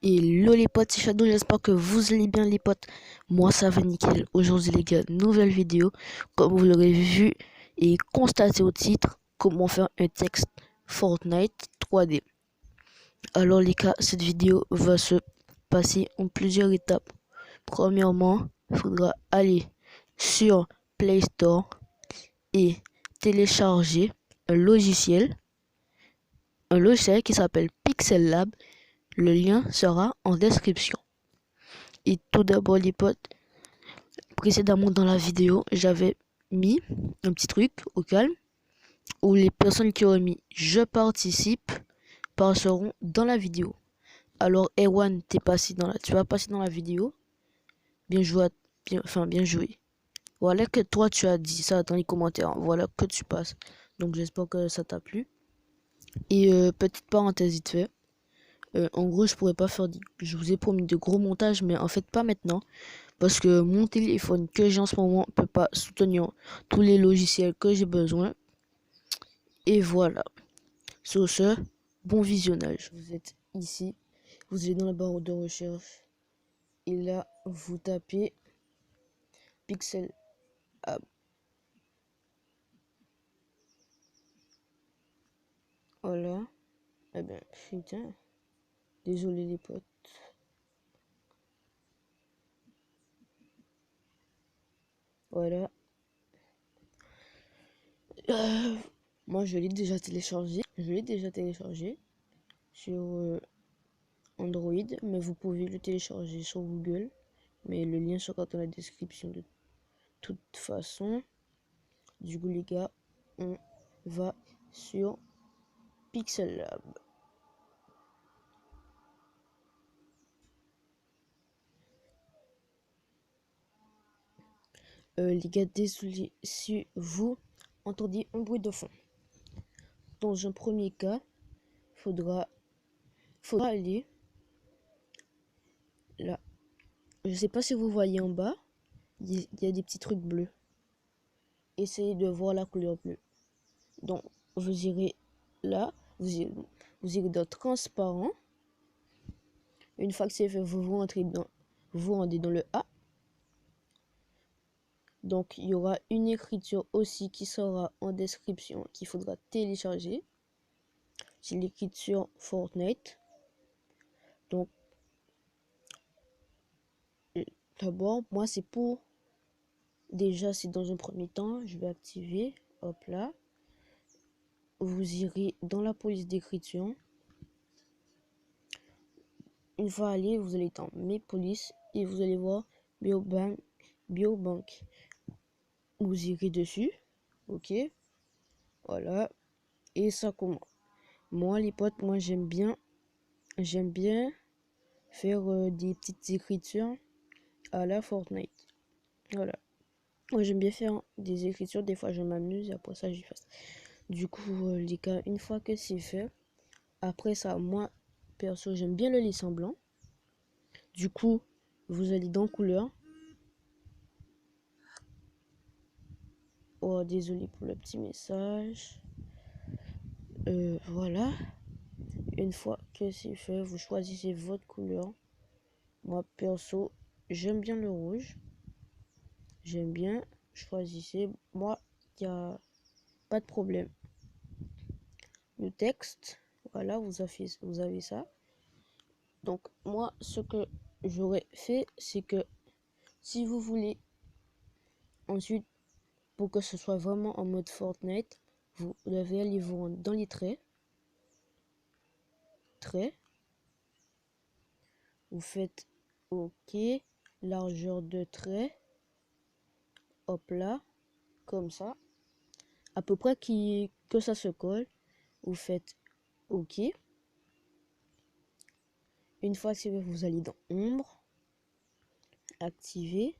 Hello les potes, c'est Shadow, j'espère que vous allez bien les potes. Moi ça va nickel. Aujourd'hui les gars, nouvelle vidéo. Comme vous l'aurez vu et constaté au titre, comment faire un texte Fortnite 3D. Alors les gars, cette vidéo va se passer en plusieurs étapes. Premièrement, il faudra aller sur Play Store et télécharger un logiciel qui s'appelle Pixel Lab. Le lien sera en description. Et tout d'abord les potes, précédemment dans la vidéo, j'avais mis un petit truc au calme où les personnes qui ont mis je participe passeront dans la vidéo. Alors Erwan, tu vas passer dans la vidéo. Bien joué, bien joué. Voilà que toi tu as dit ça dans les commentaires. Voilà que tu passes. Donc j'espère que ça t'a plu. Et petite parenthèse vite fait. En gros, je vous ai promis de gros montages, mais en fait pas maintenant. Parce que mon téléphone que j'ai en ce moment ne peut pas soutenir tous les logiciels que j'ai besoin. Et voilà. Sur ce, bon visionnage. Vous êtes ici, vous allez dans la barre de recherche. Et là, vous tapez Pixel Lab. Voilà. Eh ben, putain. Désolé les potes. Voilà. Moi, je l'ai déjà téléchargé. Sur Android, mais vous pouvez le télécharger sur Google. Mais le lien sera dans la description de toute façon. Du coup, les gars, on va sur Pixel Lab. Les gars, désolé si vous entendez un bruit de fond. Dans un premier cas, faudra aller là. Je sais pas si vous voyez en bas, il y a des petits trucs bleus. Essayez de voir la couleur bleue. Donc, vous irez là, vous irez dans transparent. Une fois que c'est fait, vous vous rendez dans le A. Donc, il y aura une écriture aussi qui sera en description qu'il faudra télécharger. C'est l'écriture Fortnite. Donc, d'abord, moi, c'est pour... Déjà, c'est dans un premier temps, je vais activer. Hop là. Vous irez dans la police d'écriture. Une fois allé, vous allez dans mes polices et vous allez voir Biobank. Vous irez dessus. Ok. Voilà. Et ça commence. Moi, les potes, moi, j'aime bien faire des petites écritures à la Fortnite. Voilà. Moi, j'aime bien faire des écritures. Des fois, je m'amuse et après ça, j'y fasse. Du coup, les gars, une fois que c'est fait, après ça, moi, perso, j'aime bien le laisser en blanc. Du coup, vous allez dans couleur. Oh, désolé pour le petit message. Voilà. Une fois que c'est fait, vous choisissez votre couleur. Moi, perso, j'aime bien le rouge. J'aime bien. Choisissez. Moi, il n'y a pas de problème. Le texte, voilà, vous avez ça. Donc, moi, ce que j'aurais fait, c'est que si vous voulez ensuite, pour que ce soit vraiment en mode Fortnite, vous devez aller vous rendre dans les traits. Vous faites OK, largeur de trait. Hop là, comme ça. À peu près que ça se colle. Vous faites OK. Une fois que c'est fait, vous allez dans ombre, activer.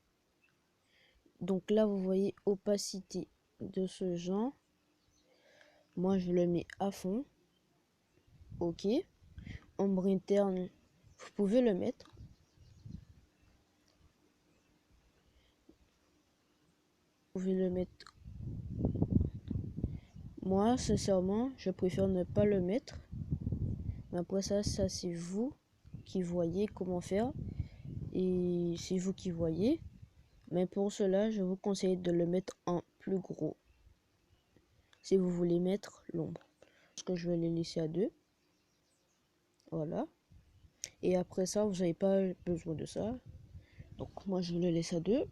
Donc là, vous voyez opacité de ce genre. Moi, je le mets à fond. OK. Ombre interne, vous pouvez le mettre. Vous pouvez le mettre. Moi, sincèrement, je préfère ne pas le mettre. Mais après ça c'est vous. qui voyez comment faire. Et c'est vous qui voyez. Mais pour cela, je vous conseille de le mettre en plus gros. Si vous voulez mettre l'ombre. Parce que je vais les laisser à 2. Voilà. Et après ça, vous n'avez pas besoin de ça. Donc moi, je le laisse à 2.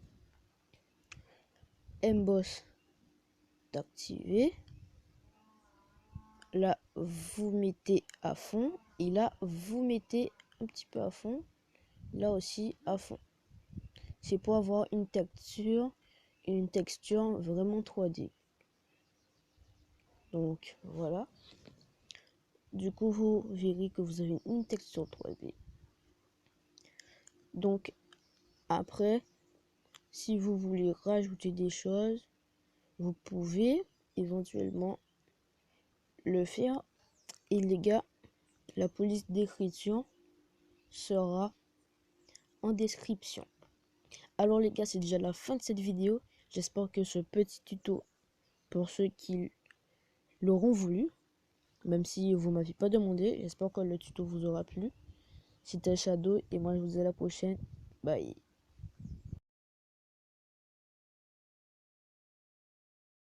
Emboss d'activer. Là, vous mettez à fond. Et là, vous mettez un petit peu à fond. Là aussi, à fond. C'est pour avoir une texture vraiment 3D. Donc, voilà. Du coup, vous verrez que vous avez une texture 3D. Donc, après, si vous voulez rajouter des choses, vous pouvez éventuellement le faire. Et les gars, la police d'écriture sera en description. Alors les gars, c'est déjà la fin de cette vidéo. J'espère que ce petit tuto, pour ceux qui l'auront voulu, même si vous m'avez pas demandé, j'espère que le tuto vous aura plu. C'était Shadow et moi je vous dis à la prochaine. Bye.